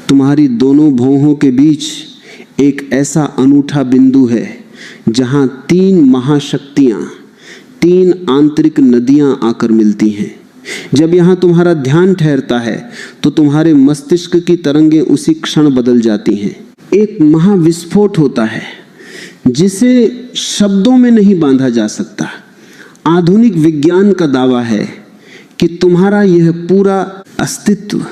तुम्हारी दोनों भौहों के बीच एक ऐसा अनूठा बिंदु है जहां तीन महाशक्तियां, तीन आंतरिक नदियां आकर मिलती हैं। जब यहां तुम्हारा ध्यान ठहरता है तो तुम्हारे मस्तिष्क की तरंगें उसी क्षण बदल जाती हैं। एक महाविस्फोट होता है जिसे शब्दों में नहीं बांधा जा सकता। आधुनिक विज्ञान का दावा है कि तुम्हारा यह पूरा अस्तित्व,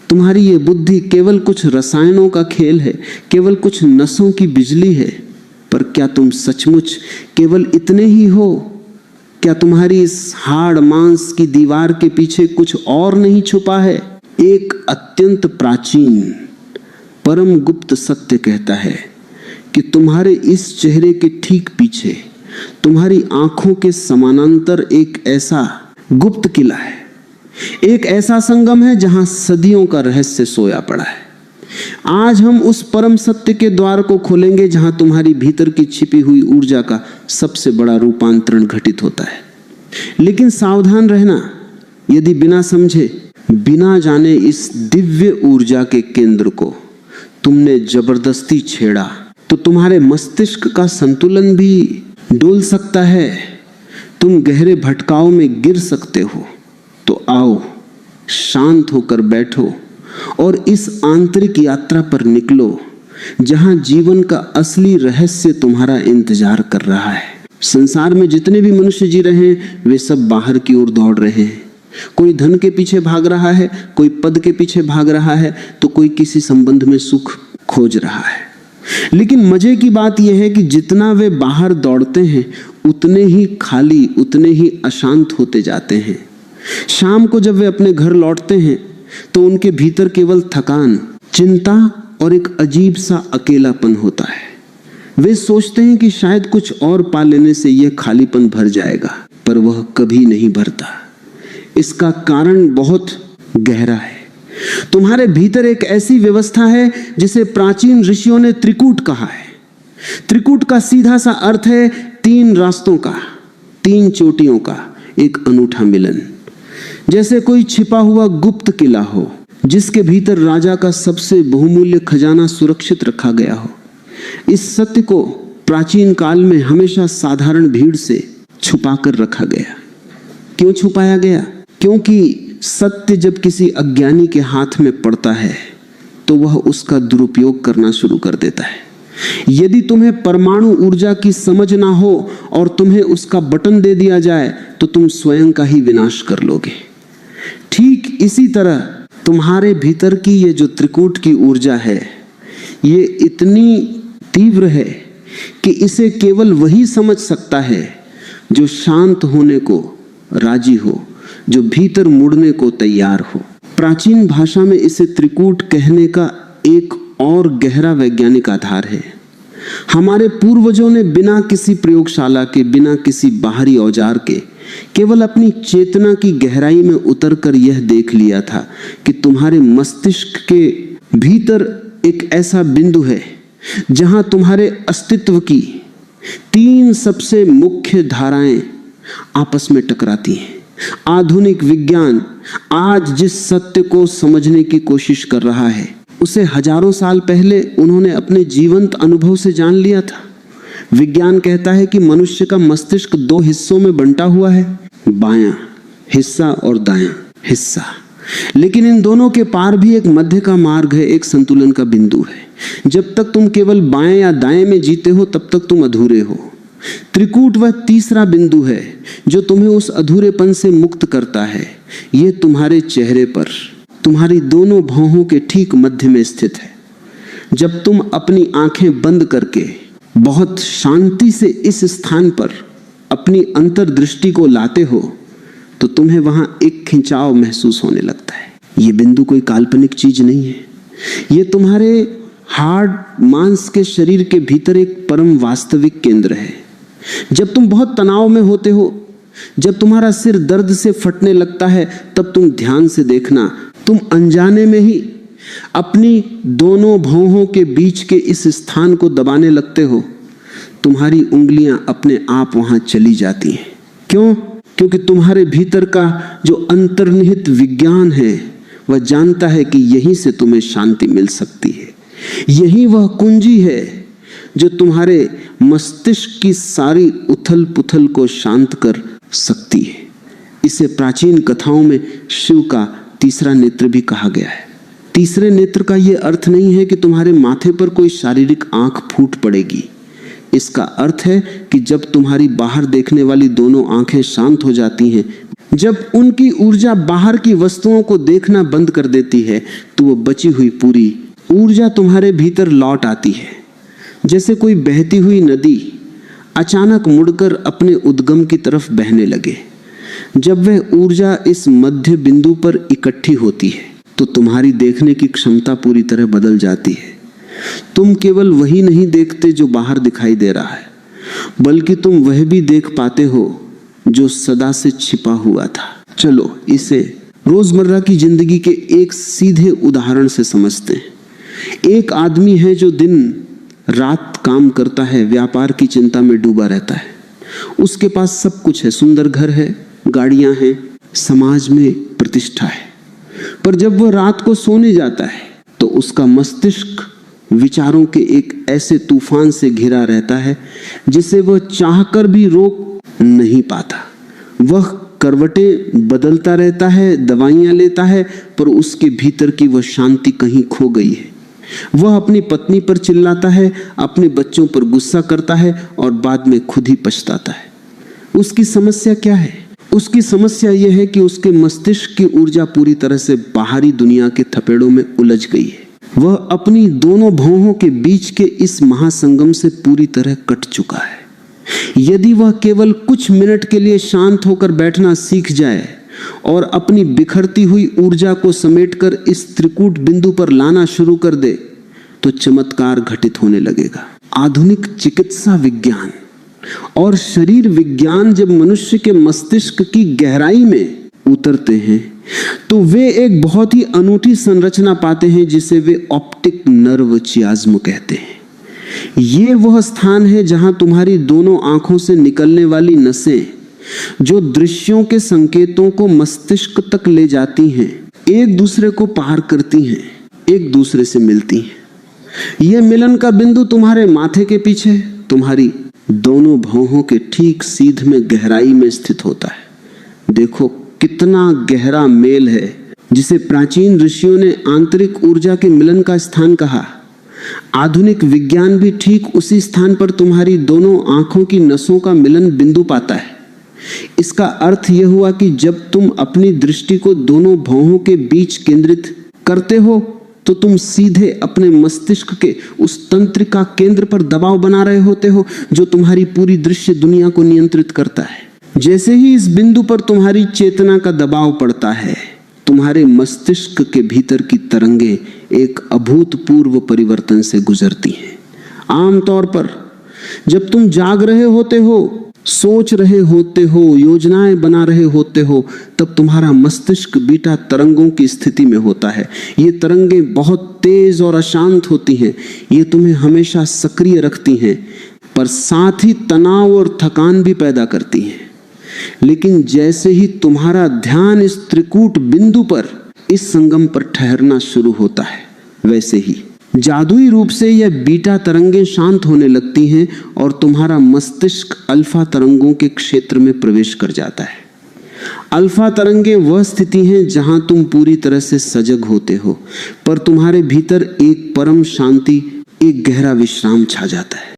तुम्हारी ये बुद्धि केवल कुछ रसायनों का खेल है, केवल कुछ नसों की बिजली है। पर क्या तुम सचमुच केवल इतने ही हो? क्या तुम्हारी इस हाड़ मांस की दीवार के पीछे कुछ और नहीं छुपा है? एक अत्यंत प्राचीन परम गुप्त सत्य कहता है कि तुम्हारे इस चेहरे के ठीक पीछे, तुम्हारी आंखों के समानांतर एक ऐसा गुप्त किला है, एक ऐसा संगम है जहां सदियों का रहस्य सोया पड़ा है। आज हम उस परम सत्य के द्वार को खोलेंगे जहां तुम्हारी भीतर की छिपी हुई ऊर्जा का सबसे बड़ा रूपांतरण घटित होता है। लेकिन सावधान रहना, यदि बिना समझे, बिना जाने इस दिव्य ऊर्जा के केंद्र को तुमने जबरदस्ती छेड़ा तो तुम्हारे मस्तिष्क का संतुलन भी डोल सकता है। तुम गहरे भटकाव में गिर सकते हो। तो आओ, शांत होकर बैठो और इस आंतरिक यात्रा पर निकलो जहां जीवन का असली रहस्य तुम्हारा इंतजार कर रहा है। संसार में जितने भी मनुष्य जी रहे हैं वे सब बाहर की ओर दौड़ रहे हैं। कोई धन के पीछे भाग रहा है, कोई पद के पीछे भाग रहा है, तो कोई किसी संबंध में सुख खोज रहा है। लेकिन मजे की बात यह है कि जितना वे बाहर दौड़ते हैं उतने ही खाली, उतने ही अशांत होते जाते हैं। शाम को जब वे अपने घर लौटते हैं तो उनके भीतर केवल थकान, चिंता और एक अजीब सा अकेलापन होता है। वे सोचते हैं कि शायद कुछ और पा लेने से यह खालीपन भर जाएगा, पर वह कभी नहीं भरता। इसका कारण बहुत गहरा है। तुम्हारे भीतर एक ऐसी व्यवस्था है जिसे प्राचीन ऋषियों ने त्रिकूट कहा है। त्रिकूट का सीधा सा अर्थ है तीन रास्तों का, तीन चोटियों का एक अनूठा मिलन। जैसे कोई छिपा हुआ गुप्त किला हो जिसके भीतर राजा का सबसे बहुमूल्य खजाना सुरक्षित रखा गया हो। इस सत्य को प्राचीन काल में हमेशा साधारण भीड़ से छुपाकर रखा गया। क्यों छुपाया गया? क्योंकि सत्य जब किसी अज्ञानी के हाथ में पड़ता है तो वह उसका दुरुपयोग करना शुरू कर देता है। यदि तुम्हें परमाणु ऊर्जा की समझ ना हो और तुम्हें उसका बटन दे दिया जाए तो तुम स्वयं का ही विनाश कर लोगे। ठीक इसी तरह तुम्हारे भीतर की ये जो त्रिकूट की ऊर्जा है, ये इतनी तीव्र है कि इसे केवल वही समझ सकता है जो शांत होने को राजी हो, जो भीतर मुड़ने को तैयार हो। प्राचीन भाषा में इसे त्रिकूट कहने का एक और गहरा वैज्ञानिक आधार है। हमारे पूर्वजों ने बिना किसी प्रयोगशाला के, बिना किसी बाहरी औजार के, केवल अपनी चेतना की गहराई में उतरकर यह देख लिया था कि तुम्हारे मस्तिष्क के भीतर एक ऐसा बिंदु है जहां तुम्हारे अस्तित्व की तीन सबसे मुख्य धाराएं आपस में टकराती हैं। आधुनिक विज्ञान आज जिस सत्य को समझने की कोशिश कर रहा है उसे हजारों साल पहले उन्होंने अपने जीवंत अनुभव से जान लिया था। विज्ञान कहता है कि मनुष्य का मस्तिष्क दो हिस्सों में बंटा हुआ है, बायां हिस्सा और दायां हिस्सा। लेकिन इन दोनों के पार भी एक मध्य का मार्ग है, एक संतुलन का बिंदु है। जब तक तुम केवल बाएं या दाएं में जीते हो तब तक तुम अधूरे हो। त्रिकूट वह तीसरा बिंदु है जो तुम्हें उस अधूरेपन से मुक्त करता है। यह तुम्हारे चेहरे पर, तुम्हारी दोनों भौहों के ठीक मध्य में स्थित है। जब तुम अपनी आंखें बंद करके बहुत शांति से इस स्थान पर अपनी अंतर्दृष्टि को लाते हो तो तुम्हें वहां एक खिंचाव महसूस होने लगता है। यह बिंदु कोई काल्पनिक चीज नहीं है, यह तुम्हारे हाड़ मांस के शरीर के भीतर एक परम वास्तविक केंद्र है। जब तुम बहुत तनाव में होते हो, जब तुम्हारा सिर दर्द से फटने लगता है, तब तुम ध्यान से देखना, तुम अनजाने में ही अपनी दोनों भौहों के बीच के इस स्थान को दबाने लगते हो। तुम्हारी उंगलियां अपने आप वहां चली जाती हैं। क्यों? क्योंकि तुम्हारे भीतर का जो अंतर्निहित विज्ञान है वह जानता है कि यहीं से तुम्हें शांति मिल सकती है। यही वह कुंजी है जो तुम्हारे मस्तिष्क की सारी उथल पुथल को शांत कर सकती है। इसे प्राचीन कथाओं में शिव का तीसरा नेत्र भी कहा गया है। तीसरे नेत्र का यह अर्थ नहीं है कि तुम्हारे माथे पर कोई शारीरिक आंख फूट पड़ेगी। इसका अर्थ है कि जब तुम्हारी बाहर देखने वाली दोनों आंखें शांत हो जाती हैं, जब उनकी ऊर्जा बाहर की वस्तुओं को देखना बंद कर देती है, तो वो बची हुई पूरी ऊर्जा तुम्हारे भीतर लौट आती है। जैसे कोई बहती हुई नदी अचानक मुड़कर अपने उद्गम की तरफ बहने लगे। जब वह ऊर्जा इस मध्य बिंदु पर इकट्ठी होती है तो तुम्हारी देखने की क्षमता पूरी तरह बदल जाती है। तुम केवल वही नहीं देखते जो बाहर दिखाई दे रहा है, बल्कि तुम वह भी देख पाते हो जो सदा से छिपा हुआ था। चलो इसे रोजमर्रा की जिंदगी के एक सीधे उदाहरण से समझते हैं। एक आदमी है जो दिन रात काम करता है, व्यापार की चिंता में डूबा रहता है। उसके पास सब कुछ है, सुंदर घर है, गाड़ियां हैं, समाज में प्रतिष्ठा है। पर जब वह रात को सोने जाता है तो उसका मस्तिष्क विचारों के एक ऐसे तूफान से घिरा रहता है जिसे वह चाहकर भी रोक नहीं पाता। वह करवटें बदलता रहता है, दवाइयां लेता है, पर उसके भीतर की वह शांति कहीं खो गई है। वह अपनी पत्नी पर चिल्लाता है, अपने बच्चों पर गुस्सा करता है और बाद में खुद ही पछताता है। उसकी समस्या क्या है? उसकी समस्या यह है कि उसके मस्तिष्क की ऊर्जा पूरी तरह से बाहरी दुनिया के थपेड़ों में उलझ गई है। वह अपनी दोनों भौहों के बीच के इस महासंगम से पूरी तरह कट चुका है। यदि वह केवल कुछ मिनट के लिए शांत होकर बैठना सीख जाए और अपनी बिखरती हुई ऊर्जा को समेटकर इस त्रिकूट बिंदु पर लाना शुरू कर दे तो चमत्कार घटित होने लगेगा। आधुनिक चिकित्सा विज्ञान और शरीर विज्ञान जब मनुष्य के मस्तिष्क की गहराई में उतरते हैं तो वे एक बहुत ही अनूठी संरचना पाते हैं जिसे वे ऑप्टिक नर्व चियाज्म कहते हैं। ये वह स्थान है जहां तुम्हारी दोनों आंखों से निकलने वाली नसें, जो दृश्यों के संकेतों को मस्तिष्क तक ले जाती हैं, एक दूसरे को पार करती हैं, एक दूसरे से मिलती हैं। यह मिलन का बिंदु तुम्हारे माथे के पीछे तुम्हारी दोनों भौहों के ठीक सीध में गहराई में स्थित होता है। देखो कितना गहरा मेल है, जिसे प्राचीन ऋषियों ने आंतरिक ऊर्जा के मिलन का स्थान कहा। आधुनिक विज्ञान भी ठीक उसी स्थान पर तुम्हारी दोनों आंखों की नसों का मिलन बिंदु पाता है। इसका अर्थ यह हुआ कि जब तुम अपनी दृष्टि को दोनों भौहों के बीच केंद्रित करते हो तो तुम सीधे अपने मस्तिष्क के उस तंत्रिका केंद्र पर दबाव बना रहे होते हो जो तुम्हारी पूरी दृश्य दुनिया को नियंत्रित करता है। जैसे ही इस बिंदु पर तुम्हारी चेतना का दबाव पड़ता है, तुम्हारे मस्तिष्क के भीतर की तरंगें एक अभूतपूर्व परिवर्तन से गुजरती हैं। आमतौर पर जब तुम जाग रहे होते हो, सोच रहे होते हो, योजनाएं बना रहे होते हो, तब तुम्हारा मस्तिष्क बीटा तरंगों की स्थिति में होता है। ये तरंगें बहुत तेज और अशांत होती हैं। ये तुम्हें हमेशा सक्रिय रखती हैं, पर साथ ही तनाव और थकान भी पैदा करती हैं। लेकिन जैसे ही तुम्हारा ध्यान इस त्रिकूट बिंदु पर, इस संगम पर ठहरना शुरू होता है, वैसे ही जादुई रूप से यह बीटा तरंगें शांत होने लगती हैं और तुम्हारा मस्तिष्क अल्फा तरंगों के क्षेत्र में प्रवेश कर जाता है। अल्फा तरंगें वह स्थिति हैं जहां तुम पूरी तरह से सजग होते हो, पर तुम्हारे भीतर एक परम शांति, एक गहरा विश्राम छा जाता है।